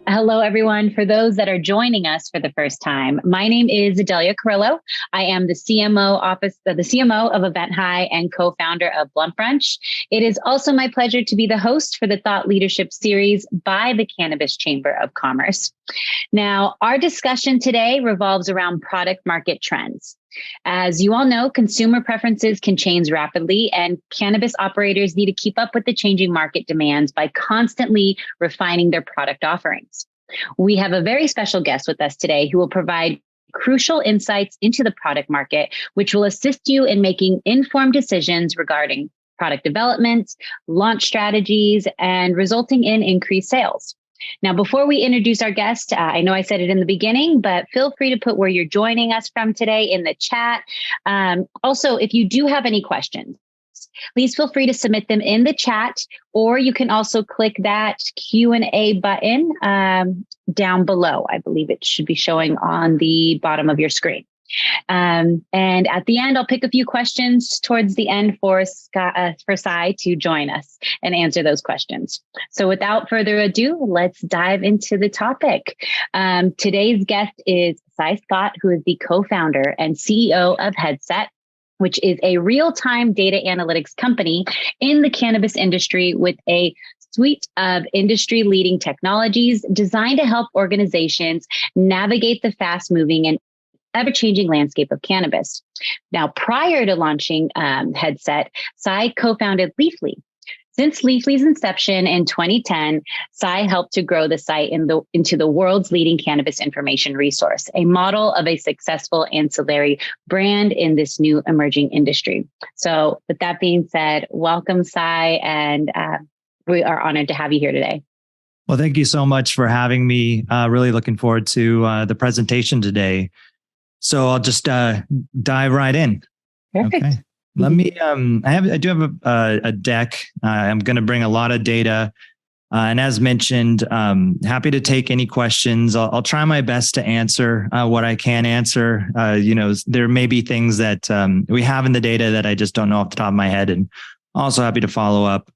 Hello, everyone. For those that are joining us for the first time, my name is Adelia Carrillo. I am the CMO of Event High and co-founder of Blunt Brunch. It is also my pleasure to be the host for the Thought Leadership Series by the Cannabis Chamber of Commerce. Now, our discussion today revolves around product market trends. As you all know, consumer preferences can change rapidly, and cannabis operators need to keep up with the changing market demands by constantly refining their product offerings. We have a very special guest with us today who will provide crucial insights into the product market, which will assist you in making informed decisions regarding product development, launch strategies, and resulting in increased sales. Now, before we introduce our guest, I know I said it in the beginning, but feel free to put where you're joining us from today in the chat. Also, if you do have any questions, please feel free to submit them in the chat, or you can also click that Q&A button down below. I believe it should be showing on the bottom of your screen. And at the end, I'll pick a few questions towards the end for Sai to join us and answer those questions. So without further ado, let's dive into the topic. Today's guest is Sai Scott, who is the co-founder and CEO of Headset, which is a real-time data analytics company in the cannabis industry with a suite of industry-leading technologies designed to help organizations navigate the fast-moving and ever-changing landscape of cannabis. Now, prior to launching Headset, Sai co-founded Leafly. Since Leafly's inception in 2010, Sai helped to grow the site into the world's leading cannabis information resource, a model of a successful ancillary brand in this new emerging industry. So with that being said, welcome, Sai, and we are honored to have you here today. Well, thank you so much for having me. Really looking forward to the presentation today. So I'll just dive right in. Perfect. Okay. Let me. I do have a deck. I'm going to bring a lot of data, and as mentioned, happy to take any questions. I'll try my best to answer what I can answer. There may be things that we have in the data that I just don't know off the top of my head, and also happy to follow up.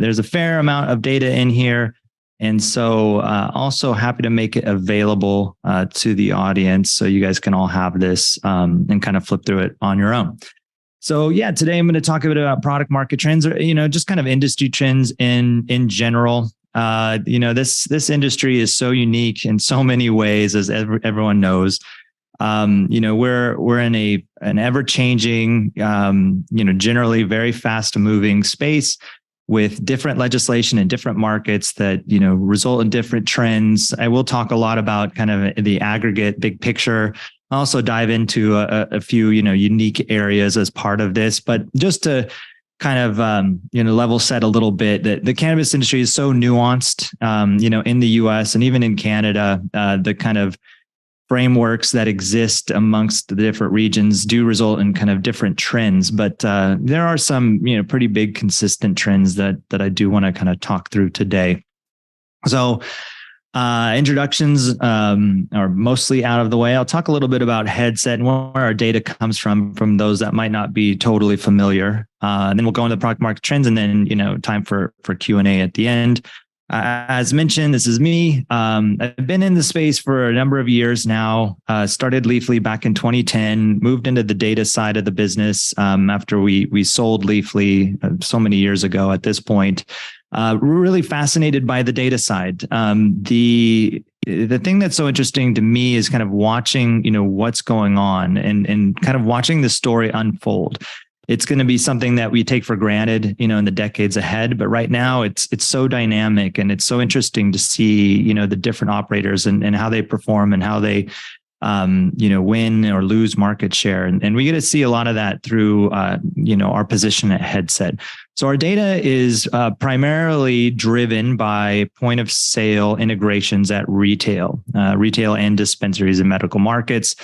There's a fair amount of data in here. And so also happy to make it available to the audience so you guys can all have this and kind of flip through it on your own. So yeah, today I'm going to talk a bit about product market trends, or, just kind of industry trends in general. This industry is so unique in so many ways, as everyone knows. We're in an ever-changing, generally very fast-moving space, with different legislation in different markets that, result in different trends. I will talk a lot about kind of the aggregate big picture. I'll also dive into a few, unique areas as part of this, but just to kind of, level set a little bit, that the cannabis industry is so nuanced, in the US and even in Canada, the kind of frameworks that exist amongst the different regions do result in kind of different trends, but there are some, pretty big consistent trends that I do want to kind of talk through today. So introductions are mostly out of the way. I'll talk a little bit about Headset and where our data comes from those that might not be totally familiar. And then we'll go into the product market trends, and then, time for Q&A at the end. As mentioned, this is me. I've been in the space for a number of years now. Started Leafly back in 2010, moved into the data side of the business after we sold Leafly so many years ago at this point. Really fascinated by the data side. The thing that's so interesting to me is kind of watching, what's going on and kind of watching the story unfold. It's going to be something that we take for granted, in the decades ahead. But right now it's so dynamic, and it's so interesting to see, the different operators and how they perform and how they, win or lose market share. And we get to see a lot of that through, our position at Headset. So our data is primarily driven by point of sale integrations at retail and dispensaries and medical markets.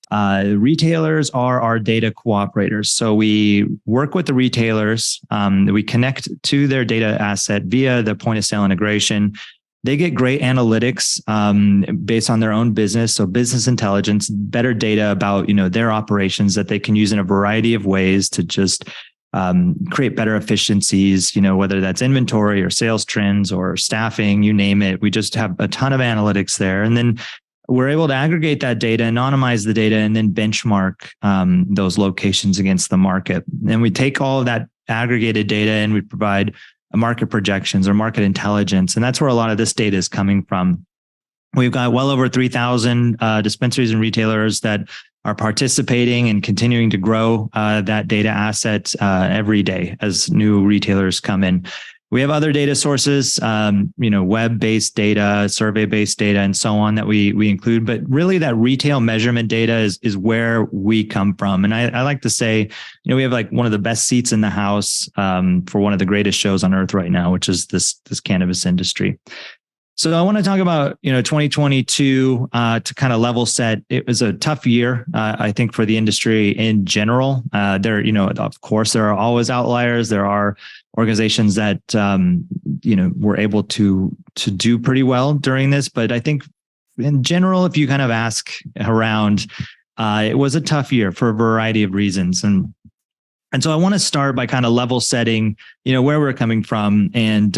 Retailers are our data cooperators. So we work with the retailers. We connect to their data asset via the point of sale integration. They get great analytics based on their own business. So business intelligence, better data about, their operations that they can use in a variety of ways to just create better efficiencies, whether that's inventory or sales trends or staffing, you name it. We just have a ton of analytics there. And then we're able to aggregate that data, anonymize the data, and then benchmark those locations against the market. And we take all of that aggregated data and we provide market projections or market intelligence. And that's where a lot of this data is coming from. We've got well over 3,000 dispensaries and retailers that are participating and continuing to grow that data asset every day as new retailers come in. We have other data sources, web-based data, survey-based data, and so on that we include. But really, that retail measurement data is where we come from. And I like to say, we have like one of the best seats in the house for one of the greatest shows on earth right now, which is this cannabis industry. So I want to talk about, 2022 to kind of level set. It was a tough year, I think, for the industry in general. Of course, there are always outliers. There are organizations that, were able to do pretty well during this. But I think in general, if you kind of ask around, it was a tough year for a variety of reasons. And so I want to start by kind of level setting, where we're coming from and,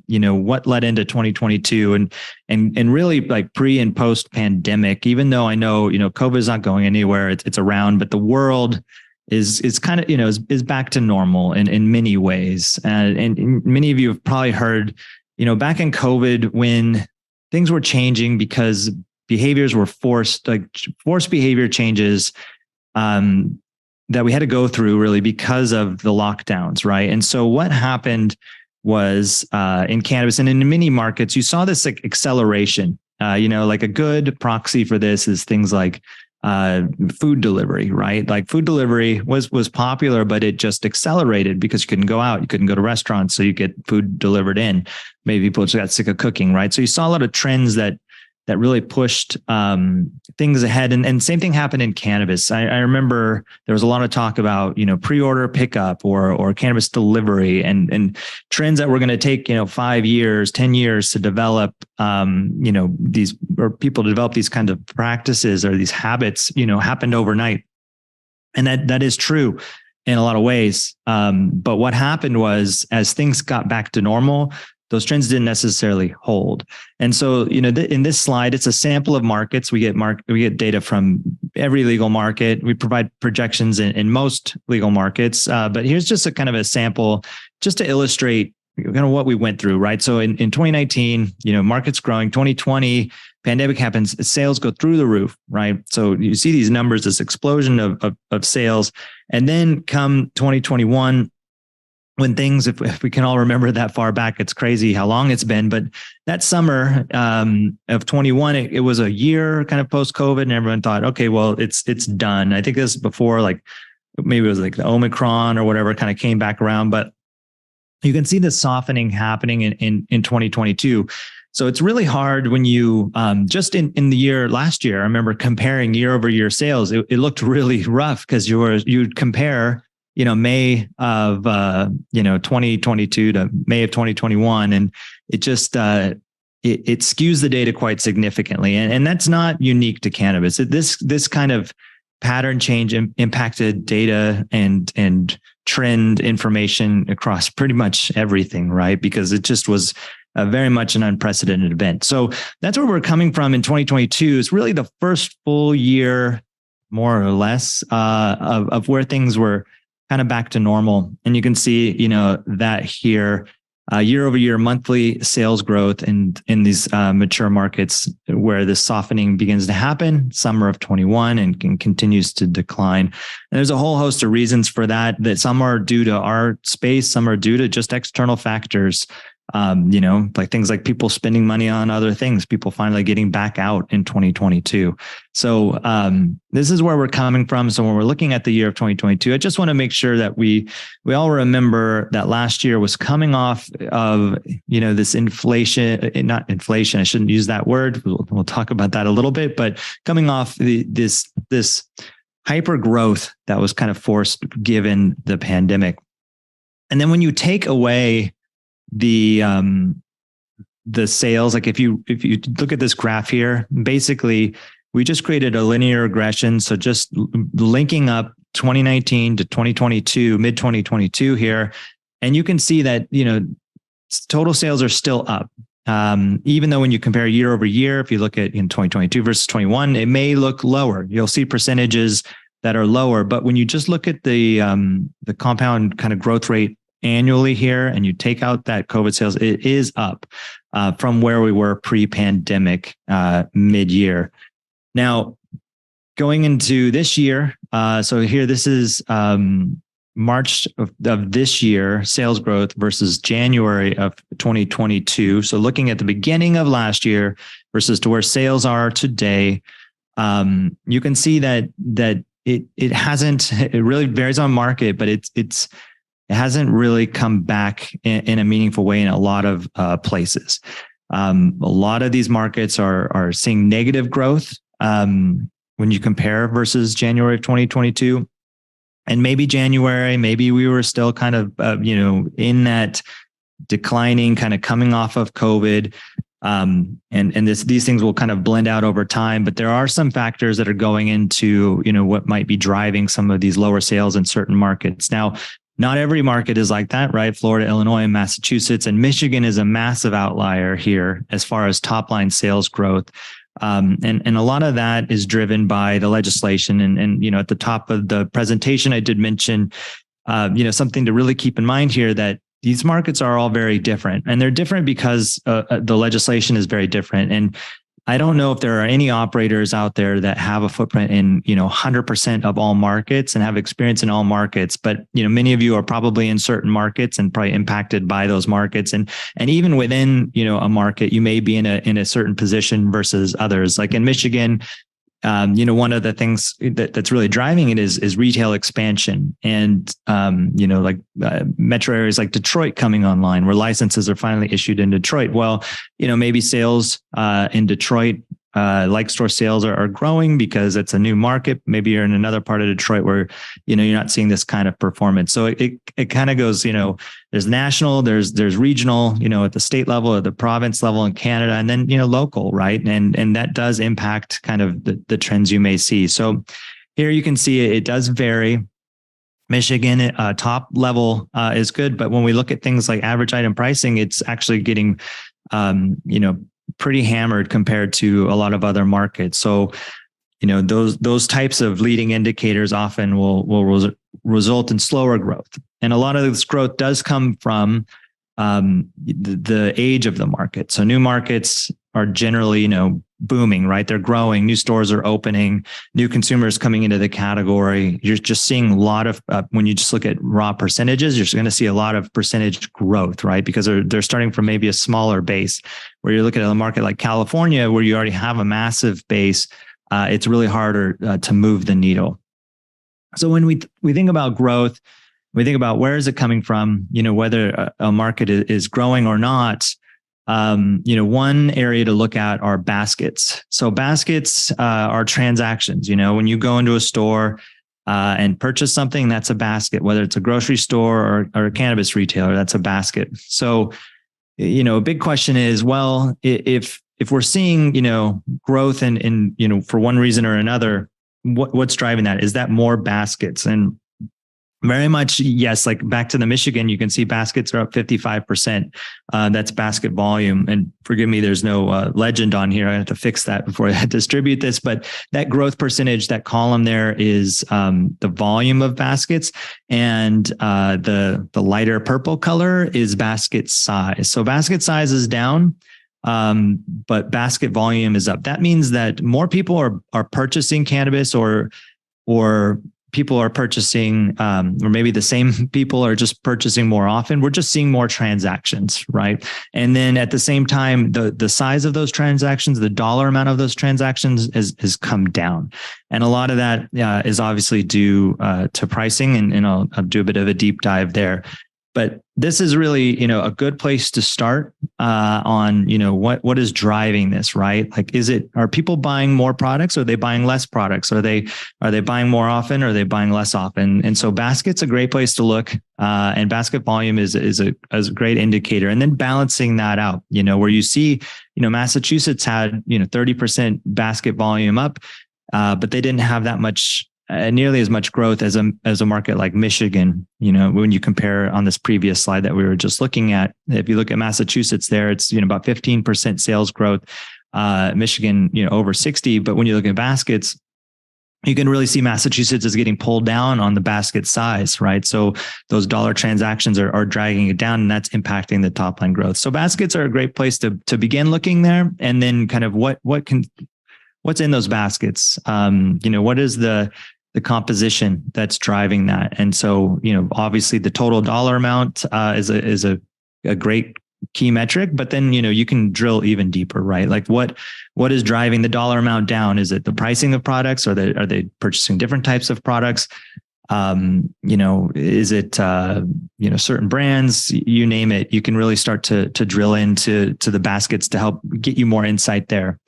what led into 2022 and really like pre and post pandemic, even though I know, COVID is not going anywhere, it's around, but the world is kind of, is back to normal in many ways. And many of you have probably heard, back in COVID when things were changing because behaviors were forced behavior changes, that we had to go through really because of the lockdowns, right? And so what happened was in cannabis and in many markets, you saw this like acceleration. Like a good proxy for this is things like food delivery, right? Like food delivery was popular, but it just accelerated because you couldn't go out, you couldn't go to restaurants, so you get food delivered in. Maybe people just got sick of cooking, right? So you saw a lot of trends that really pushed things ahead. And same thing happened in cannabis. I remember there was a lot of talk about, pre-order pickup or cannabis delivery and trends that were going to take, 5 years, 10 years to develop, these or people to develop these kinds of practices or these habits, happened overnight. And that is true in a lot of ways. But what happened was as things got back to normal, those trends didn't necessarily hold. And so, in this slide, it's a sample of markets. We get data from every legal market. We provide projections in most legal markets. But here's just a kind of a sample just to illustrate kind of what we went through, right? So in 2019, markets growing, 2020, pandemic happens, sales go through the roof, right? So you see these numbers, this explosion of sales. And then come 2021, when things, if we can all remember that far back, it's crazy how long it's been. But that summer of 21, it was a year kind of post-COVID, and everyone thought, okay, well, it's done. I think this is before, like maybe it was like the Omicron or whatever kind of came back around. But you can see the softening happening in 2022. So it's really hard when you just in the year last year, I remember comparing year over year sales. It looked really rough because you'd compare May of 2022 to May of 2021, and it just it skews the data quite significantly, and that's not unique to cannabis. This kind of pattern change impacted data and trend information across pretty much everything, right? Because it just was very much an unprecedented event. So that's where we're coming from in 2022. It's really the first full year, more or less, of where things were kind of back to normal. And you can see, that here, year over year monthly sales growth in these mature markets where the softening begins to happen, summer of 21 and continues to decline. And there's a whole host of reasons for that some are due to our space, some are due to just external factors. Like things like people spending money on other things, people finally getting back out in 2022. So this is where we're coming from. So when we're looking at the year of 2022, I just want to make sure that we all remember that last year was coming off of, this inflation, not inflation. I shouldn't use that word. We'll talk about that a little bit, but coming off this hyper growth that was kind of forced given the pandemic. And then when you take away the sales, like if you look at this graph here, basically we just created a linear regression. So just linking up 2019 to 2022, mid 2022 here. And you can see that, total sales are still up. Even though when you compare year over year, if you look at in 2022 versus 21, it may look lower. You'll see percentages that are lower, but when you just look at the compound kind of growth rate annually here, and you take out that COVID sales, it is up from where we were pre-pandemic mid-year. Now, going into this year, so here this is March of this year, sales growth versus January of 2022. So looking at the beginning of last year versus to where sales are today, you can see that it hasn't. It really varies on market, but it hasn't really come back in a meaningful way in a lot of places. A lot of these markets are seeing negative growth when you compare versus January of 2022. And maybe January, maybe we were still kind of, in that declining, kind of coming off of COVID. And these things will kind of blend out over time, but there are some factors that are going into, what might be driving some of these lower sales in certain markets. Now, not every market is like that, right? Florida, Illinois, and Massachusetts, and Michigan is a massive outlier here as far as top line sales growth. And a lot of that is driven by the legislation. And at the top of the presentation, I did mention, something to really keep in mind here, that these markets are all very different, and they're different because the legislation is very different. And I don't know if there are any operators out there that have a footprint in, 100% of all markets and have experience in all markets. But, many of you are probably in certain markets and probably impacted by those markets. And even within, a market, you may be in a certain position versus others. Like in Michigan, one of the things that's really driving it is retail expansion, and metro areas like Detroit coming online, where licenses are finally issued in Detroit. Well, maybe sales in Detroit, like store sales are growing because it's a new market. Maybe you're in another part of Detroit where you're not seeing this kind of performance. So it kind of goes, there's national, there's regional, at the state level, at the province level in Canada, and then local, right? And that does impact kind of the trends you may see. So here you can see it does vary. Michigan top level is good, but when we look at things like average item pricing, it's actually getting pretty hammered compared to a lot of other markets. So, those types of leading indicators often will result in slower growth. And a lot of this growth does come from the age of the market. So new markets are generally, booming, right? They're growing, new stores are opening, new consumers coming into the category. You're just seeing a lot of, when you just look at raw percentages, you're going to see a lot of percentage growth, right? Because they're starting from maybe a smaller base. Where you're looking at a market like California, where you already have a massive base, it's really harder to move the needle. So when we think about growth, we think about where is it coming from, whether a market is growing or not. One area to look at are baskets. So baskets are transactions. When you go into a store and purchase something, that's a basket. Whether it's a grocery store or a cannabis retailer, that's a basket. So, a big question is, well, if we're seeing growth in for one reason or another, what's driving that? Is that more baskets? And very much, yes. Like back to the Michigan, you can see baskets are up 55%. That's basket volume. And forgive me, there's no legend on here. I have to fix that before I distribute this. But that growth percentage, that column there is the volume of baskets, and the lighter purple color is basket size. So basket size is down, but basket volume is up. That means that more people are purchasing cannabis, or people are purchasing, or maybe the same people are just purchasing more often. We're just seeing more transactions, right? And then at the same time, the size of those transactions, the dollar amount of those transactions has come down. And a lot of that is obviously due to pricing, and I'll do a bit of a deep dive there. But this is really, a good place to start on, what is driving this, right? Like, are people buying more products? Or are they buying less products? Are they buying more often? Or are they buying less often? And so basket's a great place to look, and basket volume is a great indicator. And then balancing that out, where you see, Massachusetts had, 30% basket volume up, but they didn't have that much nearly as much growth as a market like Michigan. When you compare on this previous slide that we were just looking at, if you look at Massachusetts there, it's, about 15% sales growth, Michigan, over 60. But when you look at baskets, you can really see Massachusetts is getting pulled down on the basket size, right? So those dollar transactions are dragging it down, and that's impacting the top line growth. So baskets are a great place to begin looking there. And then kind of what's in those baskets? What is the composition that's driving that? And so, obviously the total dollar amount is a great key metric, but then, you can drill even deeper, right? Like what is driving the dollar amount down? Is it the pricing of products? Are they purchasing different types of products? Is it, certain brands, you name it, you can really start to drill into the baskets to help get you more insight there.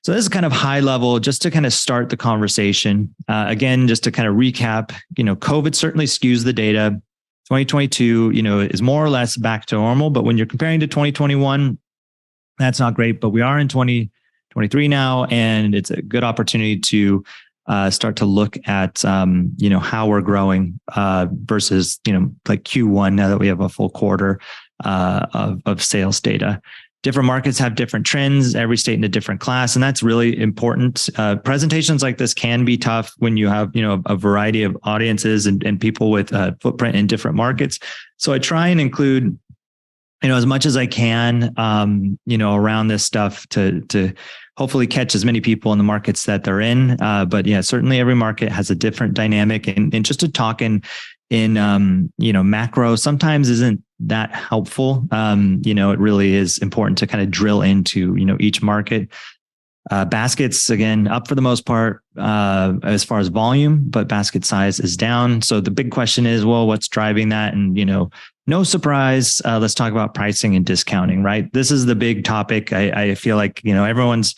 So this is kind of high level, just to kind of start the conversation. Again, just to kind of recap, COVID certainly skews the data. 2022, is more or less back to normal, but when you're comparing to 2021, that's not great. But we are in 2023 now, and it's a good opportunity to start to look at, how we're growing versus, like Q1 now that we have a full quarter of sales data. Different markets have different trends, every state in a different class, and that's really important. Presentations like this can be tough when you have, a variety of audiences and people with a footprint in different markets. So I try and include, as much as I can, around this stuff to hopefully catch as many people in the markets that they're in. But yeah, certainly every market has a different dynamic, and just to talk in macro sometimes isn't that helpful. It really is important to kind of drill into, each market. Baskets, again, up for the most part, as far as volume, but basket size is down. So the big question is, well, what's driving that? And, no surprise. Let's talk about pricing and discounting, right? This is the big topic. I feel like, everyone's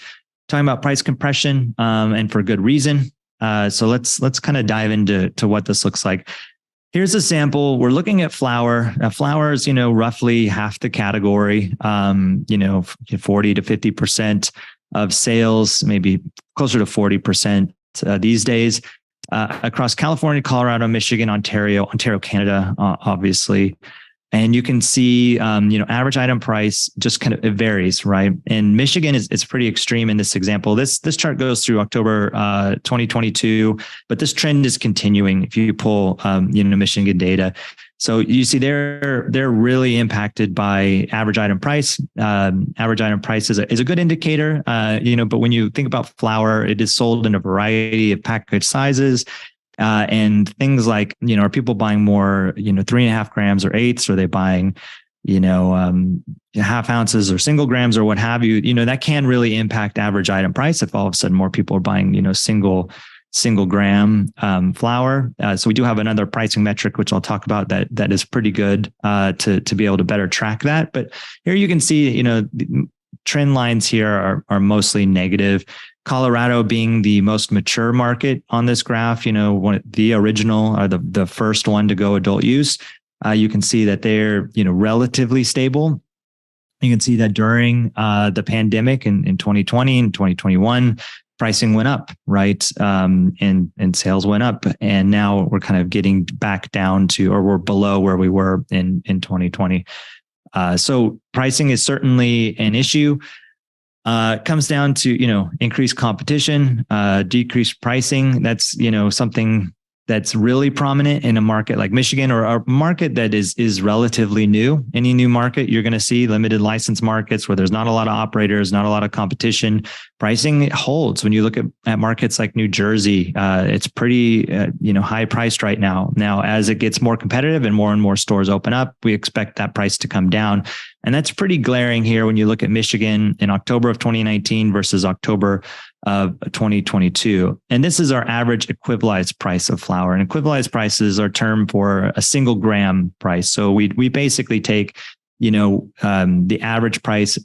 talking about price compression, and for good reason. So let's kind of dive into what this looks like. Here's a sample. We're looking at flower. Now, flower is, roughly half the category, 40 to 50% of sales, maybe closer to 40% these days, across California, Colorado, Michigan, Ontario, Canada, obviously. And you can see, average item price just kind of, it varies, right? And Michigan is pretty extreme in this example. This chart goes through October 2022, but this trend is continuing if you pull, Michigan data. So you see they're really impacted by average item price. Average item price is a good indicator, but when you think about flower, it is sold in a variety of package sizes. And things like, are people buying more, 3.5 grams or eighths? Are they buying, half ounces or single grams or what have you? That can really impact average item price if all of a sudden more people are buying, single gram flower. So we do have another pricing metric, which I'll talk about that is pretty good to be able to better track that. But here you can see, the trend lines here are mostly negative. Colorado being the most mature market on this graph, the original or the first one to go adult use, you can see that they're, relatively stable. You can see that during the pandemic in 2020 and 2021, pricing went up, right? And sales went up. And now we're kind of getting back down to, or we're below where we were in 2020. So pricing is certainly an issue. It comes down to, increased competition, decreased pricing. That's, something that's really prominent in a market like Michigan, or a market that is relatively new. Any new market, you're going to see limited license markets where there's not a lot of operators, not a lot of competition. Pricing holds. When you look at markets like New Jersey, it's pretty, high priced right now. Now, as it gets more competitive and more stores open up, we expect that price to come down. And that's pretty glaring here when you look at Michigan in October of 2019 versus October of 2022. And this is our average equivalized price of flower. And equivalized prices are term for a single gram price. So we basically take, the average price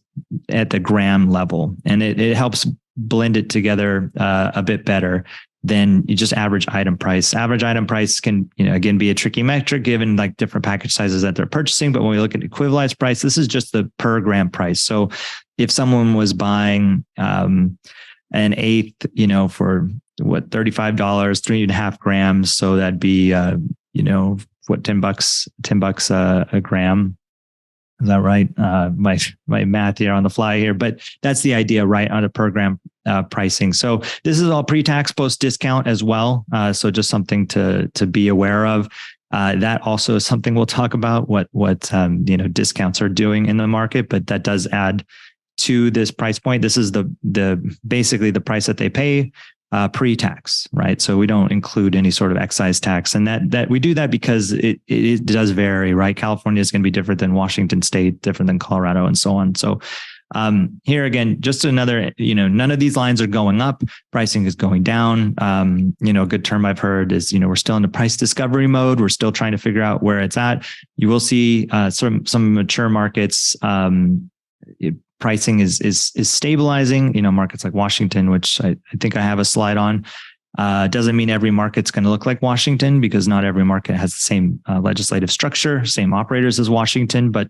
at the gram level, and it helps blend it together a bit better than you just average item price. Average item price can, again, be a tricky metric given like different package sizes that they're purchasing. But when we look at equivalized price, this is just the per gram price. So if someone was buying an eighth, for $35, 3.5 grams. So that'd be, $10 a gram. Is that right? My math here on the fly here, but that's the idea, right? On a per gram pricing. So this is all pre-tax, post-discount as well. So just something to be aware of. That also is something we'll talk about what discounts are doing in the market, but that does add to this price point. This is the basically the price that they pay pre-tax, right? So we don't include any sort of excise tax, and that we do that because it does vary, right? California is going to be different than Washington State, different than Colorado, and so on. So here again, just another, none of these lines are going up. Pricing is going down. A good term I've heard is, we're still in the price discovery mode. We're still trying to figure out where it's at. You will see some mature markets. Pricing is stabilizing, markets like Washington, which I think I have a slide on. Doesn't mean every market's going to look like Washington, because not every market has the same legislative structure, same operators as Washington. But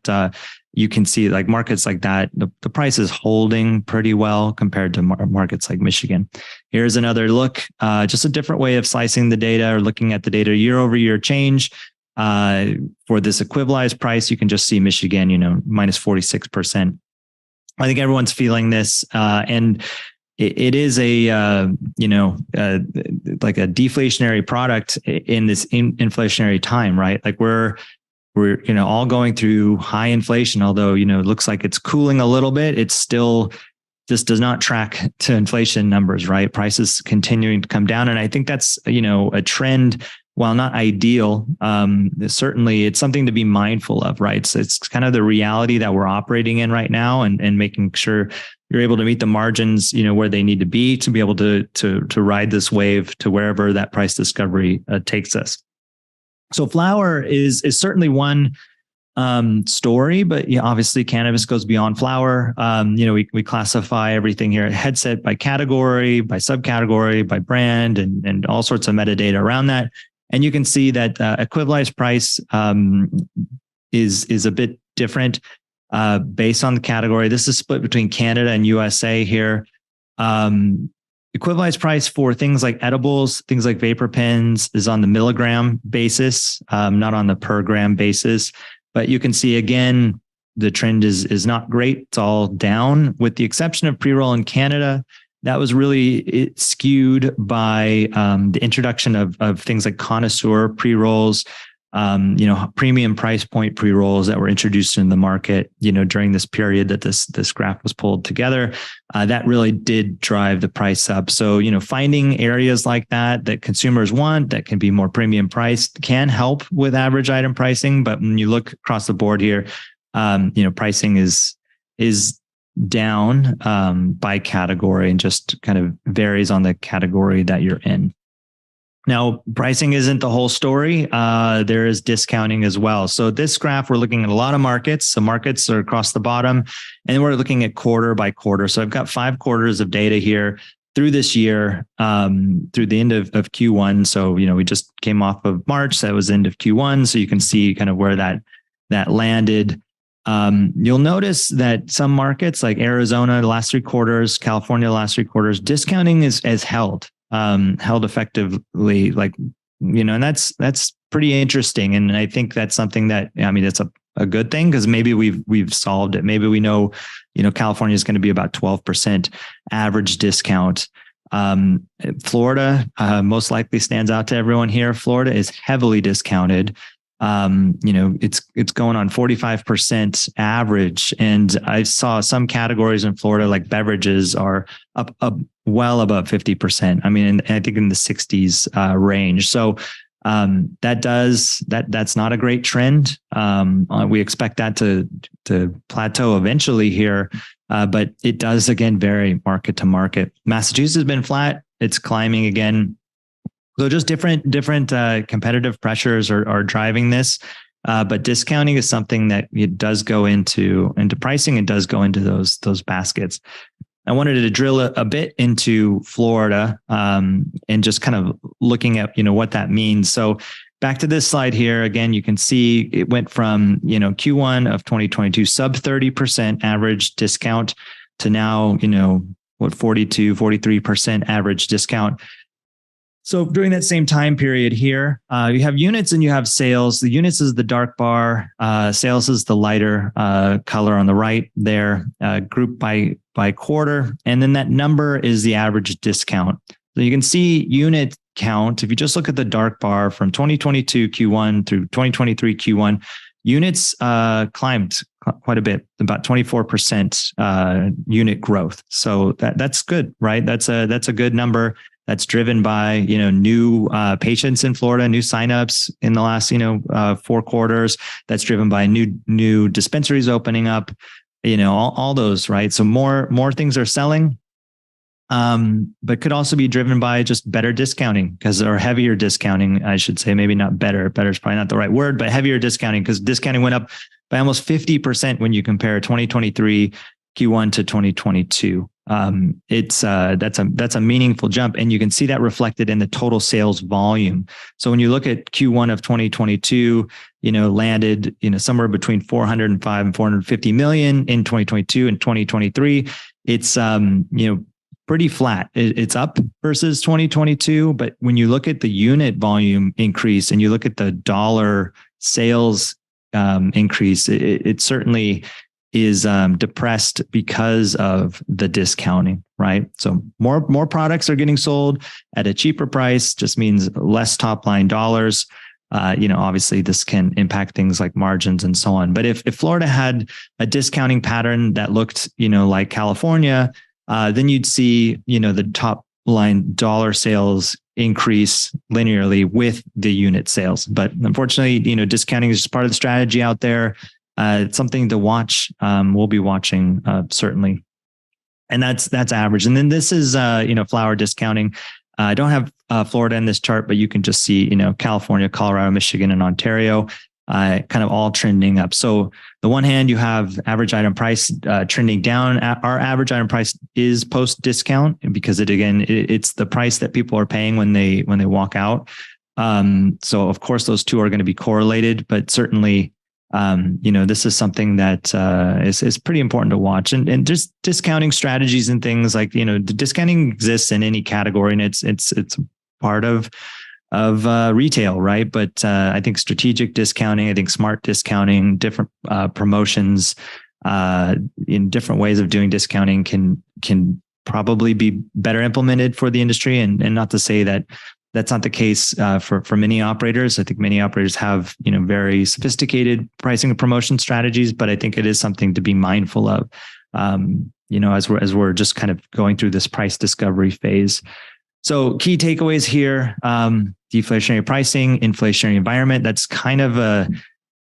you can see like markets like that, the price is holding pretty well compared to markets like Michigan. Here's another look, just a different way of slicing the data or looking at the data year over year change. For this equivalized price, you can just see Michigan, minus 46%. I think everyone's feeling this, and it is a like a deflationary product in this inflationary time, right? Like we're all going through high inflation, although it looks like it's cooling a little bit. It's still just does not track to inflation numbers, right? Prices continuing to come down, and I think that's a trend. While not ideal, certainly it's something to be mindful of, right? So it's kind of the reality that we're operating in right now, and making sure you're able to meet the margins, where they need to be able to ride this wave to wherever that price discovery takes us. So flower is certainly one story, but obviously cannabis goes beyond flower. We classify everything here: headset by category, by subcategory, by brand, and all sorts of metadata around that. And you can see that equivalized price is a bit different based on the category. This is split between Canada and USA here. Equivalized price for things like edibles, things like vapor pens, is on the milligram basis, not on the per gram basis. But you can see again, the trend is not great. It's all down, with the exception of pre-roll in Canada. That was really skewed by the introduction of things like connoisseur pre-rolls, premium price point pre-rolls that were introduced in the market, during this period that this graph was pulled together. That really did drive the price up. So, finding areas like that consumers want, that can be more premium priced, can help with average item pricing. But when you look across the board here, pricing is down by category, and just kind of varies on the category that you're in. Now, pricing isn't the whole story. There is discounting as well. So this graph, we're looking at a lot of markets. So markets are across the bottom, and we're looking at quarter by quarter. So I've got 5 quarters of data here through this year, through the end of Q1. So, we just came off of March. That was end of Q1. So you can see kind of where that landed. You'll notice that some markets like Arizona, the last 3 quarters, California, the last 3 quarters, discounting is held effectively, and that's pretty interesting. And I think that's something that, that's a good thing, because maybe we've solved it. Maybe we know, California is going to be about 12% average discount. Florida most likely stands out to everyone here. Florida is heavily discounted. It's going on 45% average. And I saw some categories in Florida, like beverages, are up well above 50%. And I think in the 60s range. So that's not a great trend. We expect that to plateau eventually here. But it does again vary market to market. Massachusetts has been flat. It's climbing again. So just different competitive pressures are driving this, but discounting is something that it does go into pricing. It does go into those baskets. I wanted to drill a bit into Florida and just kind of looking at what that means. So back to this slide here again, you can see it went from Q1 of 2022 sub 30% average discount to now 42, 43% average discount. So during that same time period here, you have units and you have sales. The units is the dark bar. Sales is the lighter color on the right there, grouped by quarter. And then that number is the average discount. So you can see unit count. If you just look at the dark bar from 2022 Q1 through 2023 Q1, units climbed quite a bit, about 24% unit growth. So that's good, right? That's a good number. That's driven by, new patients in Florida, new signups in the last, 4 quarters. That's driven by new dispensaries opening up, all those, right? So more things are selling, but could also be driven by just better discounting or heavier discounting, I should say. Maybe not better. Better is probably not the right word, but heavier discounting, because discounting went up by almost 50% when you compare 2023 Q1 to 2022. That's a meaningful jump, and you can see that reflected in the total sales volume. So when you look at Q1 of 2022, landed somewhere between 405 and 450 million in 2022 and 2023. It's pretty flat. It's up versus 2022, but when you look at the unit volume increase and you look at the dollar sales increase, it certainly is depressed because of the discounting, right? So more products are getting sold at a cheaper price, just means less top line dollars. Obviously this can impact things like margins and so on. But if Florida had a discounting pattern that looked, like California, then you'd see, the top line dollar sales increase linearly with the unit sales. But unfortunately, discounting is just part of the strategy out there. It's something to watch. We'll be watching certainly, and that's average. And then this is flower discounting. I don't have Florida in this chart, but you can just see California, Colorado, Michigan, and Ontario kind of all trending up. So the one hand you have average item price trending down. Our average item price is post discount because it's the price that people are paying when they walk out. So of course those two are going to be correlated, but certainly. This is something that is pretty important to watch, and just discounting strategies and things like the discounting exists in any category, and it's part of retail, right? But I think strategic discounting, I think smart discounting, different promotions, in different ways of doing discounting can probably be better implemented for the industry, and not to say that. That's not the case for many operators. I think many operators have, very sophisticated pricing and promotion strategies, but I think it is something to be mindful of, as we're just kind of going through this price discovery phase. So key takeaways here: deflationary pricing, inflationary environment. That's kind of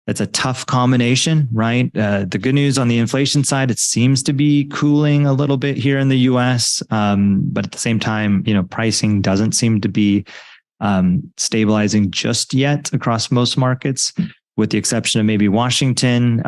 that's a tough combination, right? The good news on the inflation side, it seems to be cooling a little bit here in the US. But at the same time, pricing doesn't seem to be stabilizing just yet across most markets, with the exception of maybe Washington.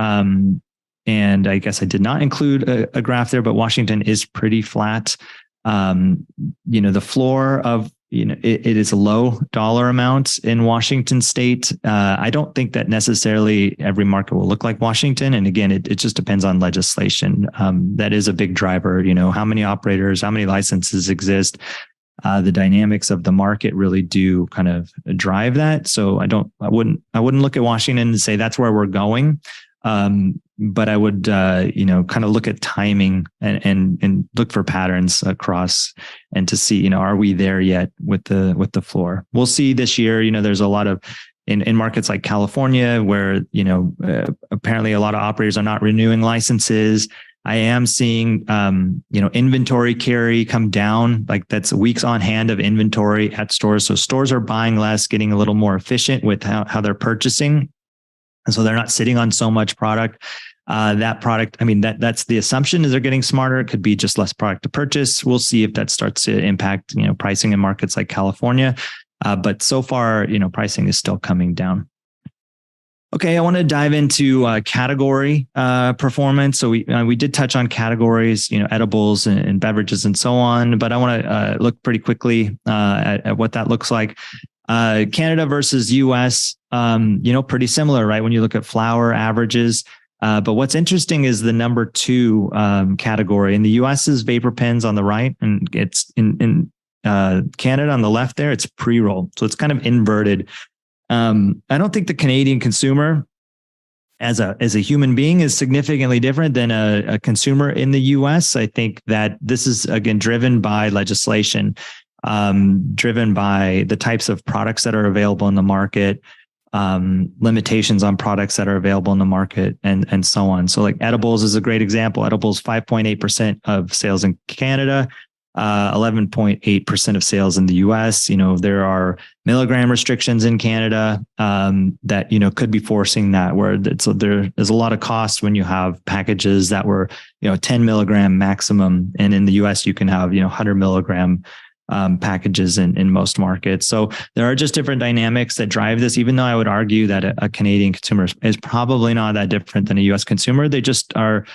And I guess I did not include a graph there, but Washington is pretty flat. The floor of it is a low dollar amount in Washington state. I don't think that necessarily every market will look like Washington. And again, it just depends on legislation. That is a big driver. How many operators, how many licenses exist. The dynamics of the market really do kind of drive that. So I wouldn't look at Washington and say that's where we're going. But I would, kind of look at timing and look for patterns across, and to see, are we there yet with the floor? We'll see this year. There's a lot of in markets like California where apparently a lot of operators are not renewing licenses. I am seeing inventory carry come down. Like that's weeks on hand of inventory at stores. So stores are buying less, getting a little more efficient with how they're purchasing. And so they're not sitting on so much product. That product, that's the assumption, is they're getting smarter. It could be just less product to purchase. We'll see if that starts to impact, pricing in markets like California. But so far, pricing is still coming down. Okay, I want to dive into category performance. So we did touch on categories, edibles and beverages and so on. But I want to look pretty quickly at what that looks like. Canada versus US, pretty similar, right? When you look at flower averages. But what's interesting is the number 2 category in the US is vapor pens on the right, and it's in Canada on the left there, it's pre-roll. So it's kind of inverted. I don't think the Canadian consumer as a human being is significantly different than a consumer in the US. I think that this is, again, driven by legislation, driven by the types of products that are available in the market, limitations on products that are available in the market, and so on. So like edibles is a great example. Edibles, 5.8% of sales in Canada, 11.8% of sales in the US. There are milligram restrictions in Canada that could be forcing that, where so there's a lot of cost when you have packages that were 10 milligram maximum, and in the US you can have 100 milligram packages in most markets. So there are just different dynamics that drive this, even though I would argue that a Canadian consumer is probably not that different than a US consumer. They just are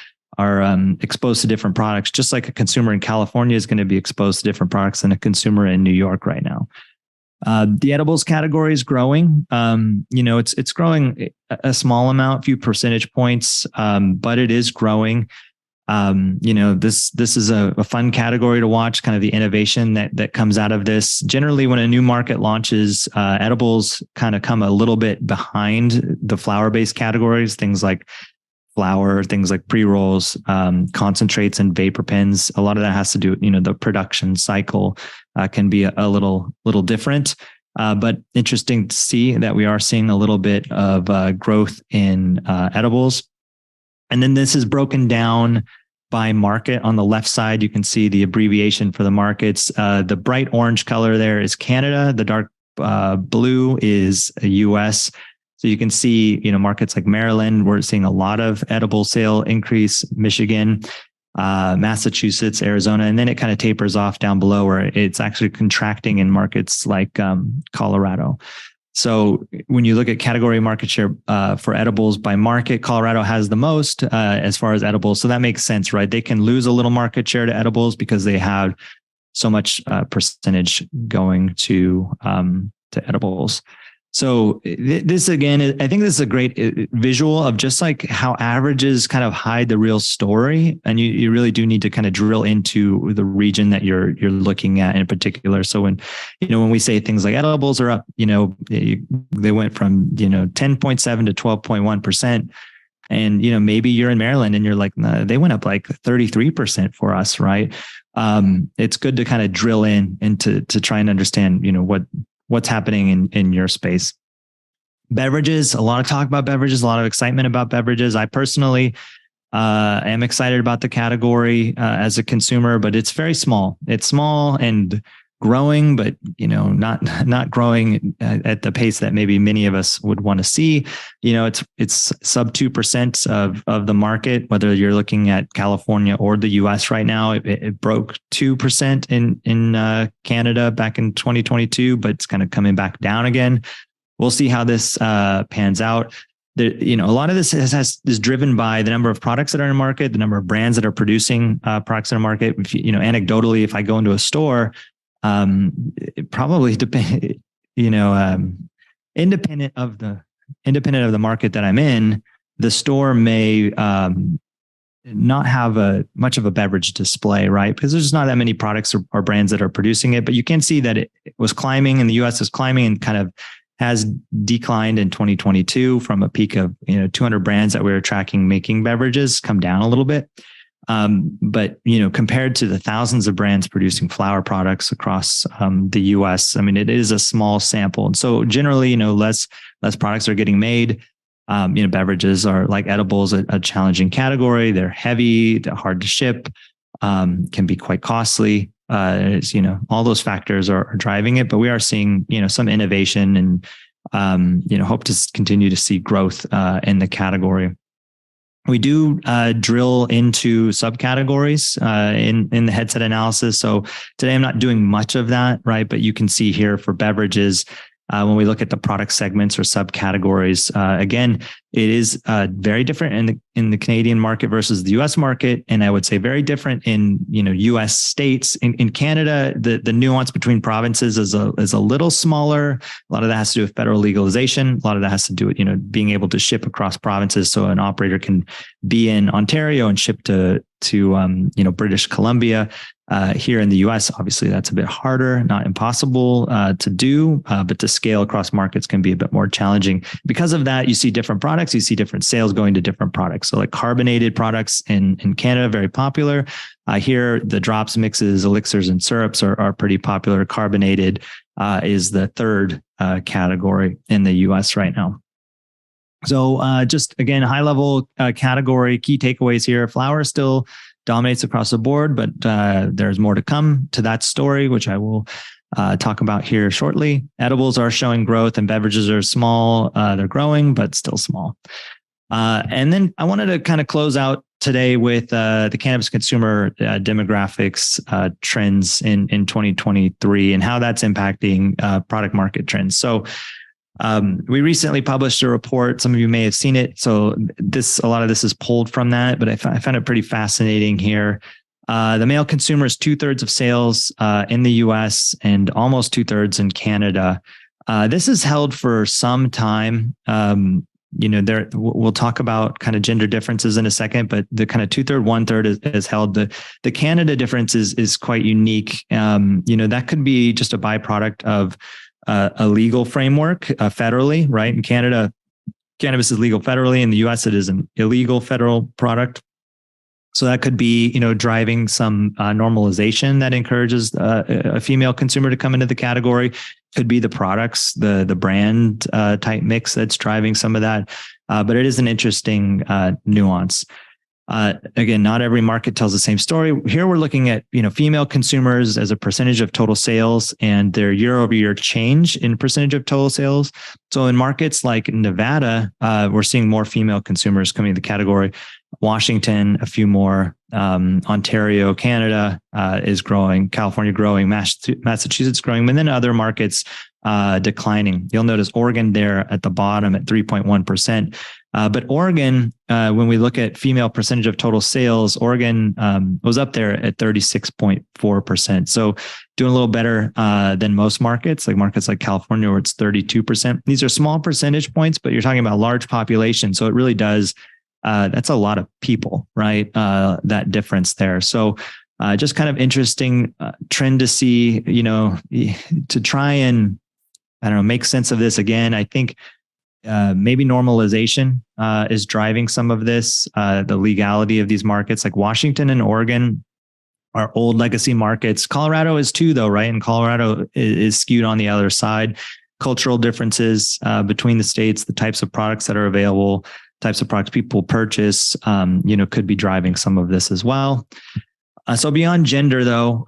exposed to different products, just like a consumer in California is going to be exposed to different products than a consumer in New York right now. The edibles category is growing. It's growing a small amount, few percentage points, but it is growing. This is a fun category to watch, kind of the innovation that comes out of this. Generally, when a new market launches, edibles kind of come a little bit behind the flower-based categories, things like flower, things like pre-rolls, concentrates, and vapor pens. A lot of that has to do with, the production cycle can be a little different. But interesting to see that we are seeing a little bit of growth in edibles. And then this is broken down by market. On the left side, you can see the abbreviation for the markets. The bright orange color there is Canada. The dark blue is US. So you can see, markets like Maryland, we're seeing a lot of edible sale increase, Michigan, Massachusetts, Arizona, and then it kind of tapers off down below where it's actually contracting in markets like Colorado. So when you look at category market share for edibles by market, Colorado has the most as far as edibles. So that makes sense, right? They can lose a little market share to edibles because they have so much percentage going to edibles. So this, again, I think this is a great visual of just like how averages kind of hide the real story. And you really do need to kind of drill into the region that you're looking at in particular. So when we say things like edibles are up, they went from, 10.7 to 12.1%. And, maybe you're in Maryland and you're like, nah, they went up like 33% for us, right? It's good to kind of drill into to try and understand, what's happening in your space. Beverages, a lot of talk about beverages, a lot of excitement about beverages. I personally am excited about the category as a consumer, but it's very small. It's small and growing, but not growing at the pace that maybe many of us would want to see. It's sub 2% of the market, whether you're looking at California or the US right now. It broke 2% in Canada back in 2022, but it's kind of coming back down again. We'll see how this pans out. A lot of this is driven by the number of products that are in the market, the number of brands that are producing products in the market. Anecdotally, if I go into a store, it probably depends, independent of the market that I'm in, the store may not have much of a beverage display, right? Because there's just not that many products or brands that are producing it. But you can see that it was climbing, and the US is climbing and kind of has declined in 2022 from a peak of 200 brands that we were tracking making beverages, come down a little bit. But compared to the thousands of brands producing flower products across the US, it is a small sample. And so generally, less products are getting made. Beverages are, like edibles, a challenging category. They're heavy, they're hard to ship, can be quite costly. All those factors are driving it, but we are seeing, some innovation and, hope to continue to see growth in the category. We do drill into subcategories in the headset analysis. So today I'm not doing much of that, right? But you can see here for beverages, when we look at the product segments or subcategories, again, It is very different in the Canadian market versus the U.S. market, and I would say very different in U.S. states. In Canada, the nuance between provinces is a little smaller. A lot of that has to do with federal legalization. A lot of that has to do with being able to ship across provinces, so an operator can be in Ontario and ship to British Columbia. Here in the US, obviously that's a bit harder, not impossible to do, but to scale across markets can be a bit more challenging. Because of that, you see different products, you see different sales going to different products. So like carbonated products in Canada, very popular. Here, the drops, mixes, elixirs, and syrups are pretty popular. Carbonated is the third category in the US right now. So just again, high level category, key takeaways here. Flower still dominates across the board, but there's more to come to that story, which I will talk about here shortly. Edibles are showing growth and beverages are small. They're growing, but still small. And then I wanted to kind of close out today with the cannabis consumer demographics trends in 2023 and how that's impacting product market trends. So we recently published a report. Some of you may have seen it. So a lot of this is pulled from that, but I found it pretty fascinating here. The male consumer is 2/3 of sales in the US and almost 2/3 in Canada. This is held for some time. We'll talk about kind of gender differences in a second, but the kind of 2/3, 1/3 is held. The Canada difference is quite unique. That could be just a byproduct of a legal framework federally, right? In Canada, cannabis is legal federally. In the US, it is an illegal federal product. So that could be, driving some normalization that encourages a female consumer to come into the category. Could be the products, the brand type mix that's driving some of that. But it is an interesting nuance. Again, not every market tells the same story. Here we're looking at, female consumers as a percentage of total sales and their year-over-year change in percentage of total sales. So in markets like Nevada, we're seeing more female consumers coming to the category. Washington, a few more. Ontario, Canada is growing. California growing. Massachusetts growing. And then other markets declining. You'll notice Oregon there at the bottom at 3.1%. But Oregon, when we look at female percentage of total sales, Oregon was up there at 36.4%. So doing a little better than most markets like California, where it's 32%. These are small percentage points, but you're talking about a large population. So it really does, that's a lot of people, right? That difference there. So just kind of interesting trend to see, to try and, make sense of this again. I think maybe normalization is driving some of this, the legality of these markets like Washington and Oregon are old legacy markets. Colorado is too, though, right? And Colorado is skewed on the other side. Cultural differences between the states, the types of products that are available, types of products people purchase, could be driving some of this as well. So beyond gender, though,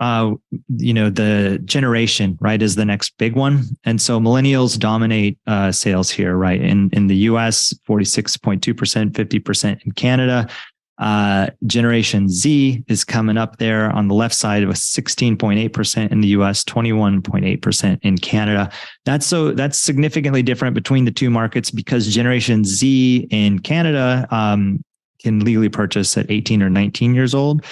the generation, right, is the next big one. And so millennials dominate sales here, right? In the US, 46.2%, 50% in Canada. Generation Z is coming up there on the left side with 16.8% in the US, 21.8% in Canada. That's significantly different between the two markets because Generation Z in Canada can legally purchase at 18 or 19 years old.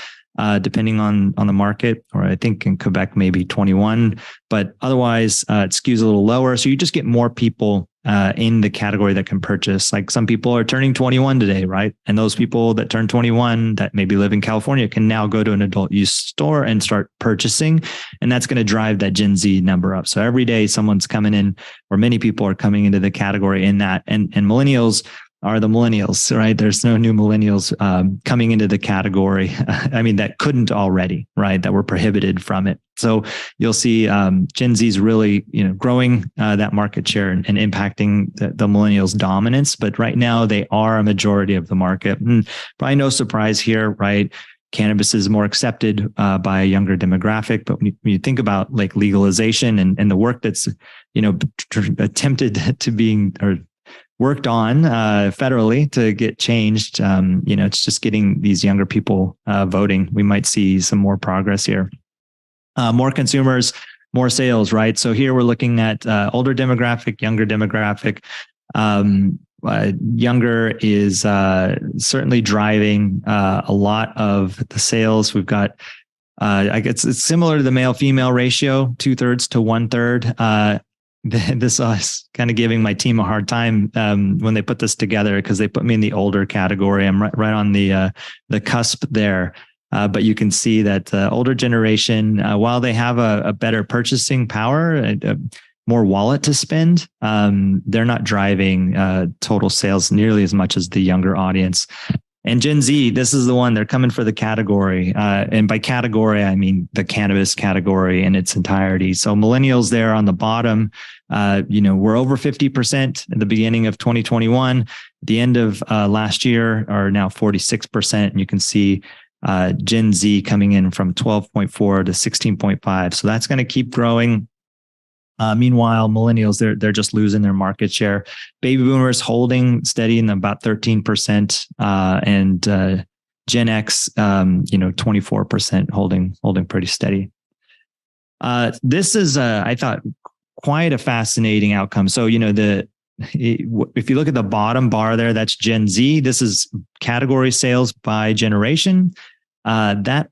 Depending on the market, or I think in Quebec, maybe 21, but otherwise it skews a little lower. So you just get more people in the category that can purchase. Like some people are turning 21 today, right? And those people that turn 21 that maybe live in California can now go to an adult use store and start purchasing. And that's going to drive that Gen Z number up. So every day someone's coming in, or many people are coming into the category in that. And millennials are the millennials, right? There's no new millennials coming into the category. I mean, that couldn't already, right? That were prohibited from it. So you'll see Gen Z's really, growing that market share and impacting the millennials' dominance. But right now, they are a majority of the market. And probably no surprise here, right? Cannabis is more accepted by a younger demographic. But when you think about like legalization and the work that's, attempted to being or worked on federally to get changed. It's just getting these younger people voting. We might see some more progress here. More consumers, more sales, right? So here we're looking at older demographic, younger demographic. younger is certainly driving a lot of the sales. We've got, I guess it's similar to the male-female ratio, 2/3 to 1/3. This is kind of giving my team a hard time when they put this together, because they put me in the older category. I'm right on the cusp there. But you can see that the older generation, while they have a better purchasing power, more wallet to spend, they're not driving total sales nearly as much as the younger audience. And Gen Z, this is the one, they're coming for the category. And by category, I mean the cannabis category in its entirety. So millennials there on the bottom, we're over 50% at the beginning of 2021. At the end of last year are now 46%. And you can see Gen Z coming in from 12.4 to 16.5. So that's going to keep growing. Meanwhile, millennials, they're just losing their market share. Baby boomers holding steady in about 13%, and Gen X, 24% holding pretty steady. This is, I thought, quite a fascinating outcome. So, if you look at the bottom bar there, that's Gen Z. This is category sales by generation. That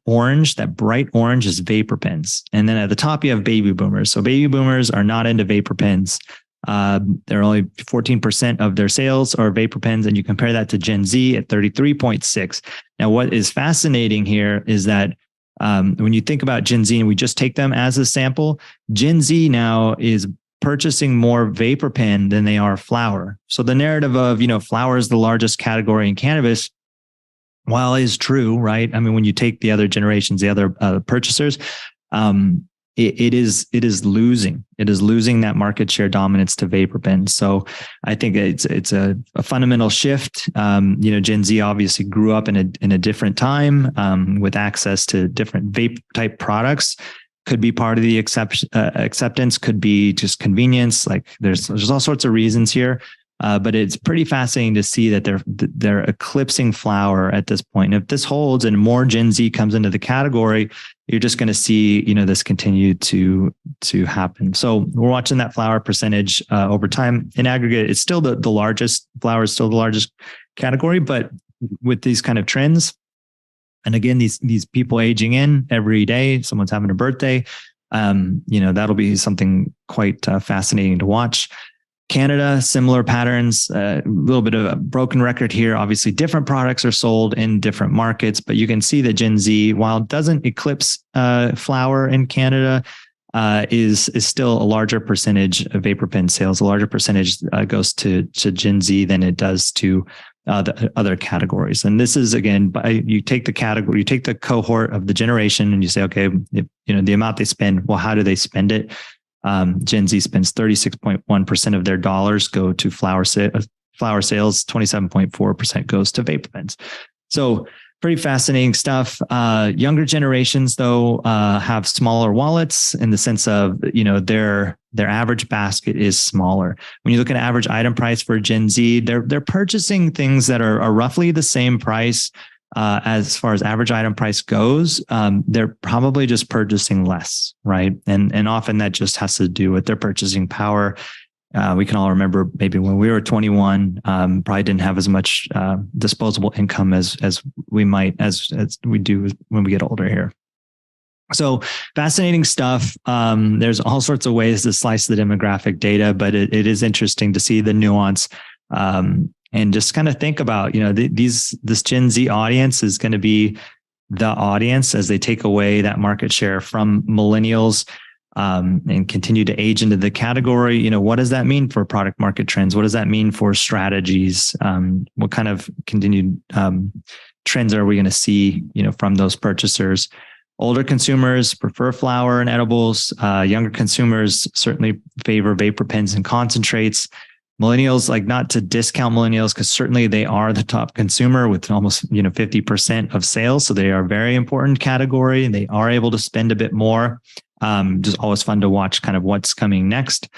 bright orange is vapor pens. And then at the top, you have baby boomers. So baby boomers are not into vapor pens. They're only 14% of their sales are vapor pens. And you compare that to Gen Z at 33.6. Now, what is fascinating here is that when you think about Gen Z, and we just take them as a sample, Gen Z now is purchasing more vapor pen than they are flower. So the narrative of, flower is the largest category in cannabis, while is true, right? I mean, when you take the other generations, the other purchasers, it is losing that market share dominance to vapor pens. So I think it's a fundamental shift. Gen Z obviously grew up in a different time with access to different vape type products. Could be part of the acceptance, could be just convenience. Like there's all sorts of reasons here. But it's pretty fascinating to see that they're eclipsing flower at this point. And if this holds and more Gen Z comes into the category, you're just going to see, this continue to happen. So we're watching that flower percentage over time. In aggregate, it's still the largest. Flower is still the largest category, but with these kind of trends, and again, these people aging in every day, someone's having a birthday, that'll be something quite fascinating to watch. Canada, similar patterns, a little bit of a broken record here. Obviously, different products are sold in different markets, but you can see that Gen Z, while it doesn't eclipse flower in Canada, is still a larger percentage of vapor pen sales. A larger percentage goes to Gen Z than it does to the other categories. And this is, again, you take the category, you take the cohort of the generation, and you say, okay, the amount they spend. Well, how do they spend it? Gen Z spends 36.1% of their dollars go to flower sales, 27.4% goes to vapor pens. So pretty fascinating stuff. Younger generations, though, have smaller wallets in the sense of, their average basket is smaller. When you look at average item price for Gen Z, they're purchasing things that are roughly the same price. As far as average item price goes, they're probably just purchasing less, right? And often that just has to do with their purchasing power. We can all remember maybe when we were 21, probably didn't have as much disposable income as we might as we do when we get older here. So fascinating stuff. There's all sorts of ways to slice the demographic data, but it is interesting to see the nuance. And just kind of think about, this Gen Z audience is going to be the audience as they take away that market share from millennials and continue to age into the category. What does that mean for product market trends? What does that mean for strategies? What kind of continued trends are we going to see, from those purchasers? Older consumers prefer flower and edibles. Younger consumers certainly favor vapor pens and concentrates. Millennials, like, not to discount millennials, because certainly they are the top consumer with almost 50% of sales. So they are a very important category, and they are able to spend a bit more. Just always fun to watch kind of what's coming next.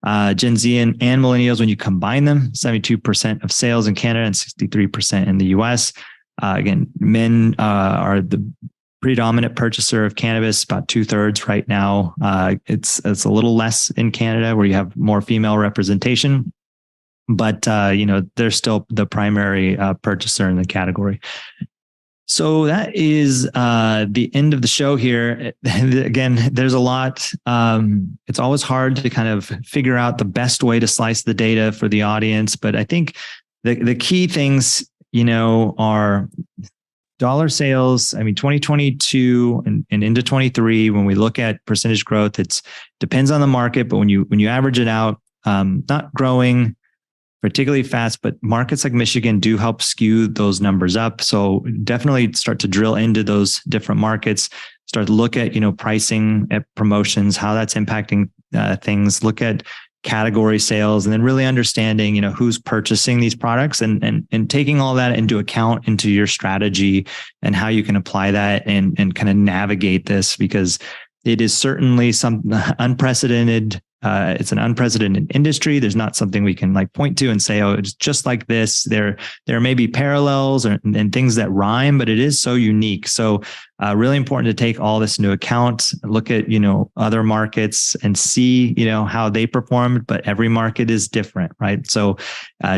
Gen Z and millennials, when you combine them, 72% of sales in Canada and 63% in the US. Again, men are the predominant purchaser of cannabis, about 2/3 right now. It's a little less in Canada, where you have more female representation. but they're still the primary purchaser in the category. So that is the end of the show here. Again, there's a lot. It's always hard to kind of figure out the best way to slice the data for the audience. But I think the key things, are dollar sales. I mean, 2022 and into 23, when we look at percentage growth, it depends on the market. But when you average it out, not growing particularly fast, but markets like Michigan do help skew those numbers up. So definitely start to drill into those different markets, start to look at, pricing, at promotions, how that's impacting things, look at category sales, and then really understanding, who's purchasing these products and taking all that into account into your strategy and how you can apply that and kind of navigate this, because it is certainly some unprecedented. It's an unprecedented industry. There's not something we can point to and say, oh, it's just like this. There may be parallels and things that rhyme, but it is so unique. So really important to take all this into account, look at, other markets and see, how they performed, but every market is different, right? So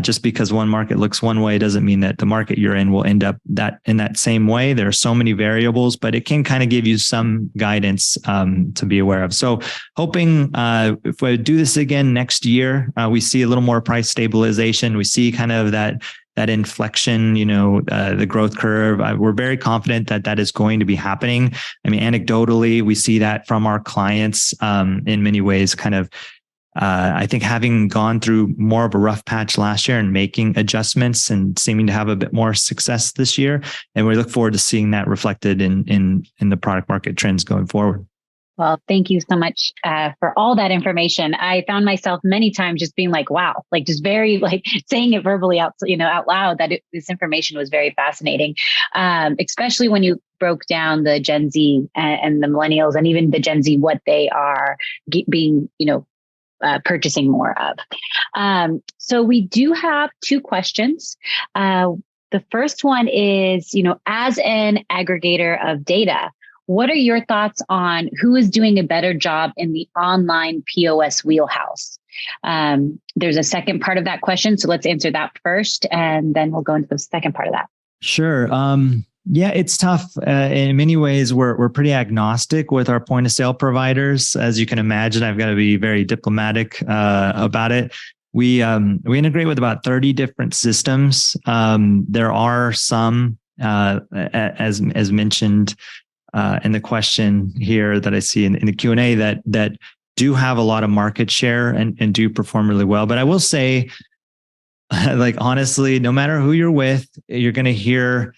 just because one market looks one way doesn't mean that the market you're in will end up in that same way. There are so many variables, but it can kind of give you some guidance to be aware of. So hoping if we do this again next year, we see a little more price stabilization. We see kind of that inflection, the growth curve. We're very confident that is going to be happening. I mean, anecdotally, we see that from our clients in many ways, kind of, I think having gone through more of a rough patch last year and making adjustments and seeming to have a bit more success this year. And we look forward to seeing that reflected in the product market trends going forward. Well, thank you so much for all that information. I found myself many times just being like, wow, just very saying it verbally out loud that this information was very fascinating, especially when you broke down the Gen Z and the millennials and even the Gen Z, what they are being, purchasing more of. So we do have two questions. The first one is, as an aggregator of data, what are your thoughts on who is doing a better job in the online POS wheelhouse? There's a second part of that question. So let's answer that first, and then we'll go into the second part of that. Sure. Yeah, it's tough. In many ways, we're pretty agnostic with our point of sale providers. As you can imagine, I've got to be very diplomatic about it. We integrate with about 30 different systems. There are some, as mentioned, in the question here that I see in the Q&A that do have a lot of market share and do perform really well. But I will say, honestly, no matter who you're with, you're going to hear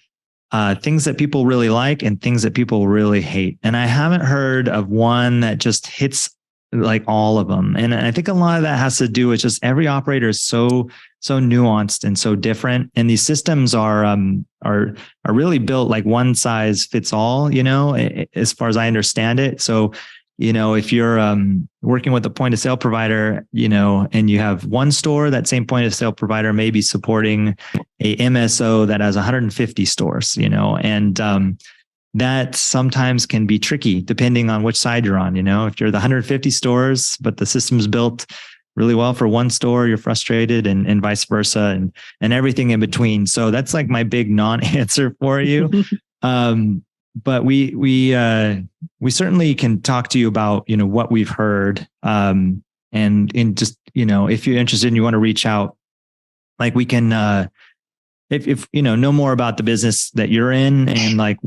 things that people really like and things that people really hate. And I haven't heard of one that just hits all of them. And I think a lot of that has to do with just every operator is so nuanced and so different. And these systems are really built one size fits all, as far as I understand it. So, if you're working with a point of sale provider, and you have one store, that same point of sale provider may be supporting a MSO that has 150 stores, and that sometimes can be tricky depending on which side you're on. If you're the 150 stores, but the system's built really well for one store, you're frustrated, and vice versa, and everything in between. So that's my big non-answer for you. But we certainly can talk to you about, what we've heard. And just, if you're interested and you want to reach out, we can, if know more about the business that you're in and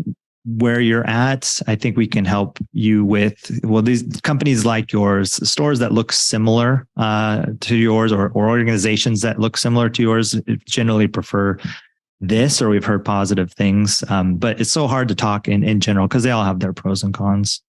where you're at, I think we can help you with, these companies like yours, stores that look similar to yours, or organizations that look similar to yours generally prefer this, or we've heard positive things. But it's so hard to talk in general because they all have their pros and cons.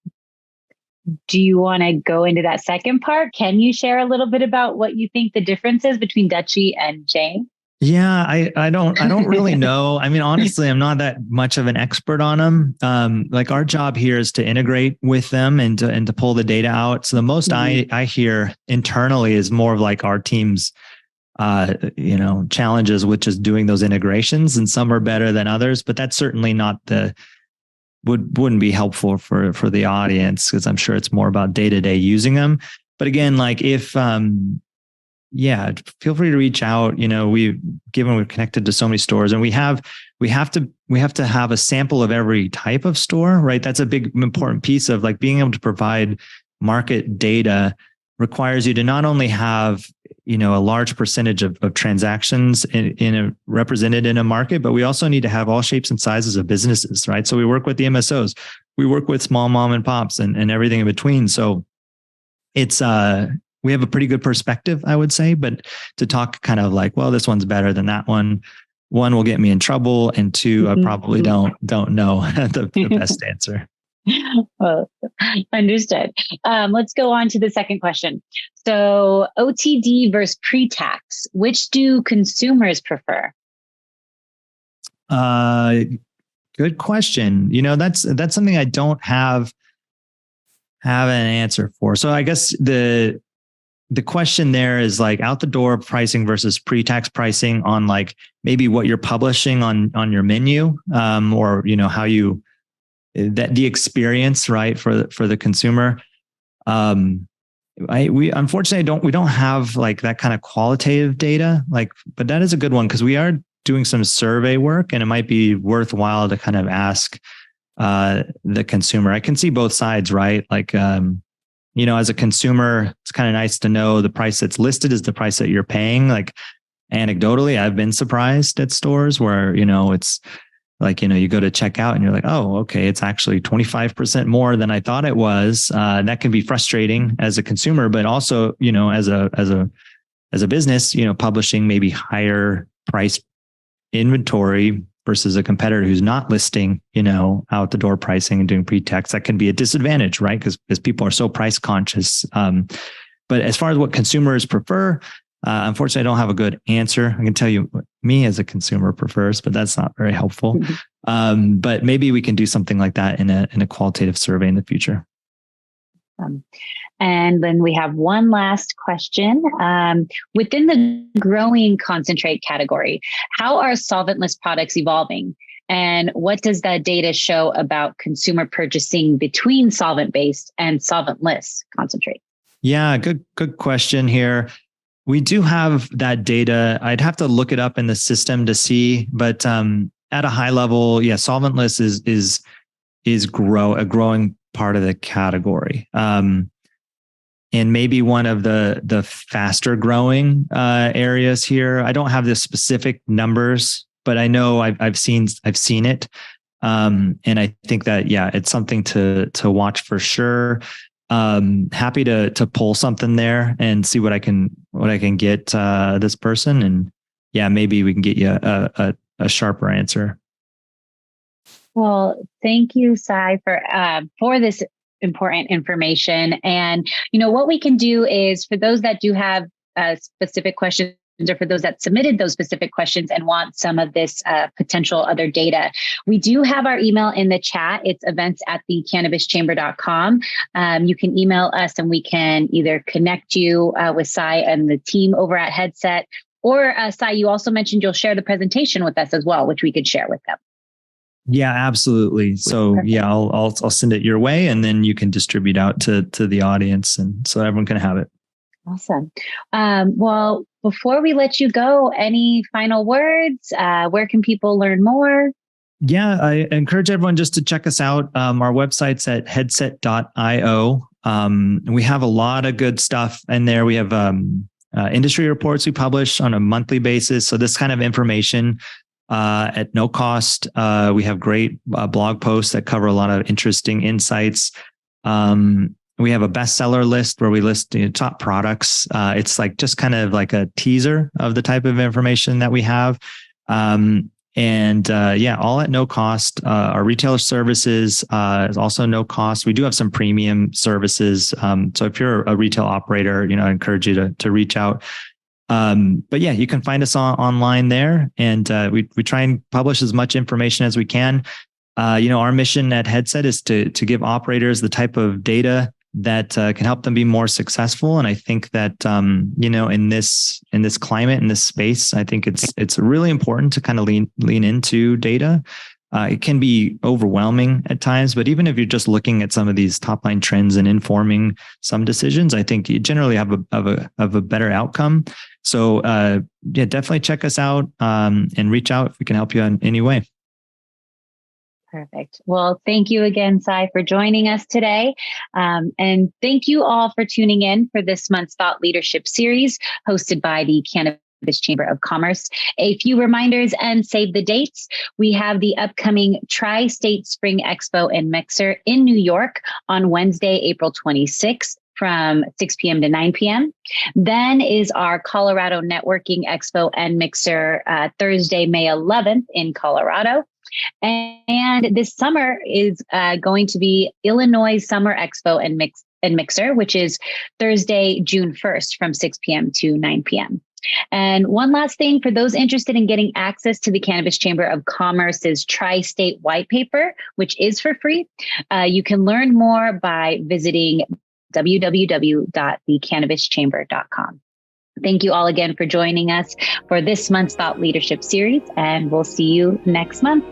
Do you want to go into that second part? Can you share a little bit about what you think the difference is between Dutchie and Jane? Yeah, I don't really know. I mean, honestly, I'm not that much of an expert on them. Our job here is to integrate with them and to pull the data out. So the most I hear internally is more of our team's, challenges, which is doing those integrations, and some are better than others, but that's certainly not wouldn't be helpful for the audience, because I'm sure it's more about day-to-day using them. But again, if yeah, feel free to reach out. Given we're connected to so many stores, and we have to have a sample of every type of store, right? That's a big important piece of like being able to provide market data requires you to not only have, a large percentage of transactions represented in a market, but we also need to have all shapes and sizes of businesses, right? So we work with the MSOs, we work with small mom and pops and everything in between. So it's, we have a pretty good perspective, I would say, but to talk kind of like, well, this one's better than that one will get me in trouble. And two, I probably don't know the best answer. Well, understood. Let's go on to the second question. So OTD versus pre-tax, which do consumers prefer? Good question. That's something I don't have an answer for. So I guess the question there is like out the door pricing versus pre-tax pricing on like maybe what you're publishing on your menu, or how you the experience, right, for the consumer. We unfortunately we don't have like that kind of qualitative data, but that is a good one because we are doing some survey work, and it might be worthwhile to kind of ask the consumer. I can see both sides, right? Like, as a consumer, it's kind of nice to know the price that's listed is the price that you're paying. Like anecdotally, I've been surprised at stores where, it's like, you go to check out and you're like, oh, okay, it's actually 25% more than I thought it was. That can be frustrating as a consumer, but also, as a business, publishing maybe higher price inventory versus a competitor who's not listing, out the door pricing and doing pre-tax, that can be a disadvantage, right? Because people are so price conscious. But as far as what consumers prefer, unfortunately, I don't have a good answer. I can tell you what me as a consumer prefers, but that's not very helpful. But maybe we can do something like that in a qualitative survey in the future. And then we have one last question. Within the growing concentrate category, how are solventless products evolving? And what does that data show about consumer purchasing between solvent-based and solventless concentrate? Yeah, good question here. We do have that data. I'd have to look it up in the system to see, but at a high level, yeah, solventless is a growing part of the category. And maybe one of the faster growing areas here. I don't have the specific numbers, but I know I've seen it, and I think that it's something to watch for sure. Happy to pull something there and see what I can get this person, and maybe we can get you a sharper answer. Well, thank you, Sai, for this important information. And, what we can do is for those that do have specific questions, or for those that submitted those specific questions and want some of this potential other data, we do have our email in the chat. It's events@thecannabischamber.com. You can email us and we can either connect you with Sai and the team over at Headset, or Sai, you also mentioned you'll share the presentation with us as well, which we could share with them. Yeah, absolutely. So perfect. I'll send it your way, and then you can distribute out to the audience, and so everyone can have it. Awesome. Well, before we let you go, any final words? Where can people learn more? Yeah, I encourage everyone just to check us out. Our website's at headset.io. We have a lot of good stuff in there. We have industry reports we publish on a monthly basis. So this kind of information at no cost. We have great blog posts that cover a lot of interesting insights. We have a bestseller list where we list top products. It's like just kind of like a teaser of the type of information that we have. All at no cost. Our retailer services is also no cost. We do have some premium services. So if you're a retail operator, I encourage you to reach out. You can find us online there, and we try and publish as much information as we can. Our mission at Headset is to give operators the type of data that can help them be more successful. And I think that in this climate, in this space, I think it's really important to kind of lean into data. It can be overwhelming at times, but even if you're just looking at some of these top line trends and informing some decisions, I think you generally have a better outcome. So yeah, definitely check us out and reach out if we can help you in any way. Perfect. Well, thank you again, Sai, for joining us today. And thank you all for tuning in for this month's Thought Leadership Series hosted by the Cannabis Chamber of Commerce. A few reminders and save the dates. We have the upcoming Tri-State Spring Expo and Mixer in New York on Wednesday, April 26th from 6 p.m. to 9 p.m. Then is our Colorado Networking Expo and Mixer Thursday, May 11th in Colorado. And this summer is going to be Illinois Summer Expo and Mixer, which is Thursday, June 1st from 6 p.m. to 9 p.m. And one last thing for those interested in getting access to the Cannabis Chamber of Commerce's Tri-State White Paper, which is for free, you can learn more by visiting www.thecannabischamber.com. Thank you all again for joining us for this month's Thought Leadership Series, and we'll see you next month.